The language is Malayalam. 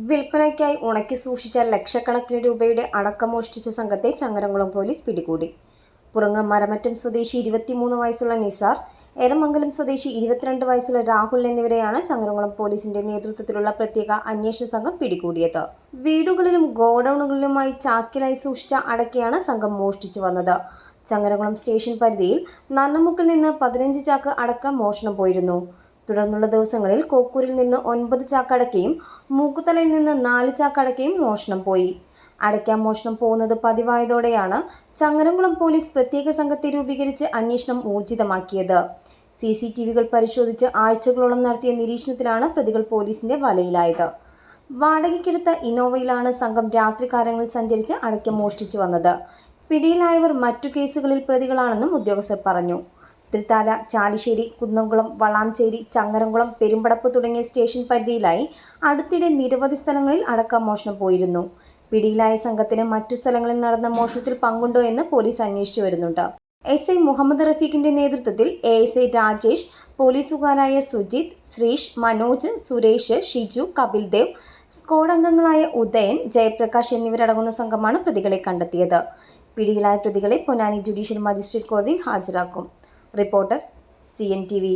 വിൽപ്പനയ്ക്കായി ഉണക്കി സൂക്ഷിച്ച ലക്ഷക്കണക്കിന് രൂപയുടെ അടക്കം മോഷ്ടിച്ച സംഘത്തെ ചങ്ങരംകുളം പോലീസ് പിടികൂടി. പുറങ്ങ് മരമറ്റം സ്വദേശി 23 വയസ്സുള്ള നിസാർ, എരമംഗലം സ്വദേശി 22 വയസ്സുള്ള രാഹുൽ എന്നിവരെയാണ് ചങ്ങരംകുളം പോലീസിന്റെ നേതൃത്വത്തിലുള്ള പ്രത്യേക അന്വേഷണ സംഘം പിടികൂടിയത്. വീടുകളിലും ഗോഡൌണുകളിലുമായി ചാക്കിലായി സൂക്ഷിച്ച അടക്കയാണ് സംഘം മോഷ്ടിച്ചു വന്നത്. ചങ്ങരംകുളം സ്റ്റേഷൻ പരിധിയിൽ നന്നമുക്കിൽ നിന്ന് 15 ചാക്ക് അടക്ക മോഷണം പോയിരുന്നു. തുടർന്നുള്ള ദിവസങ്ങളിൽ കോക്കൂരിൽ നിന്ന് 9 ചാക്ക് അടക്കയും മൂക്കുതലയിൽ നിന്ന് 4 ചാക്ക് അടക്കയും മോഷണം പോയി. അടയ്ക്ക മോഷണം പോകുന്നത് പതിവായതോടെയാണ് ചങ്ങരംകുളം പോലീസ് പ്രത്യേക സംഘത്തെ രൂപീകരിച്ച് അന്വേഷണം ഊർജിതമാക്കിയത്. CCTVകൾ പരിശോധിച്ച് ആഴ്ചകളോളം നടത്തിയ നിരീക്ഷണത്തിലാണ് പ്രതികൾ പോലീസിന്റെ വലയിലായത്. വാടകയ്ക്കെടുത്ത ഇന്നോവയിലാണ് സംഘം രാത്രികാലങ്ങളിൽ സഞ്ചരിച്ച് അടയ്ക്ക മോഷ്ടിച്ചു വന്നത്. പിടിയിലായവർ മറ്റു കേസുകളിൽ പ്രതികളാണെന്നും ഉദ്യോഗസ്ഥർ പറഞ്ഞു. തൃത്താല, ചാലിശ്ശേരി, കുന്നംകുളം, വളാഞ്ചേരി, ചങ്ങരംകുളം, പെരുമ്പടപ്പ് തുടങ്ങിയ സ്റ്റേഷൻ പരിധിയിലായി അടുത്തിടെ നിരവധി സ്ഥലങ്ങളിൽ അടക്ക മോഷണം പോയിരുന്നു. പിടിയിലായ സംഘത്തിന് മറ്റു സ്ഥലങ്ങളിൽ നടന്ന മോഷണത്തിൽ പങ്കുണ്ടോ എന്ന് പോലീസ് അന്വേഷിച്ചു വരുന്നുണ്ട്. SI മുഹമ്മദ് റഫീഖിന്റെ നേതൃത്വത്തിൽ ASI രാജേഷ്, പോലീസുകാരായ സുജിത്, ശ്രീഷ്, മനോജ്, സുരേഷ്, ഷിജു, കപിൽദേവ്, സ്ക്വാഡ് അംഗങ്ങളായ ഉദയൻ, ജയപ്രകാശ് എന്നിവരടങ്ങുന്ന സംഘമാണ് പ്രതികളെ കണ്ടെത്തിയത്. പിടിയിലായ പ്രതികളെ പൊന്നാനി ജുഡീഷ്യൽ മജിസ്ട്രേറ്റ് കോടതിയിൽ ഹാജരാക്കും. Reporter CNTV.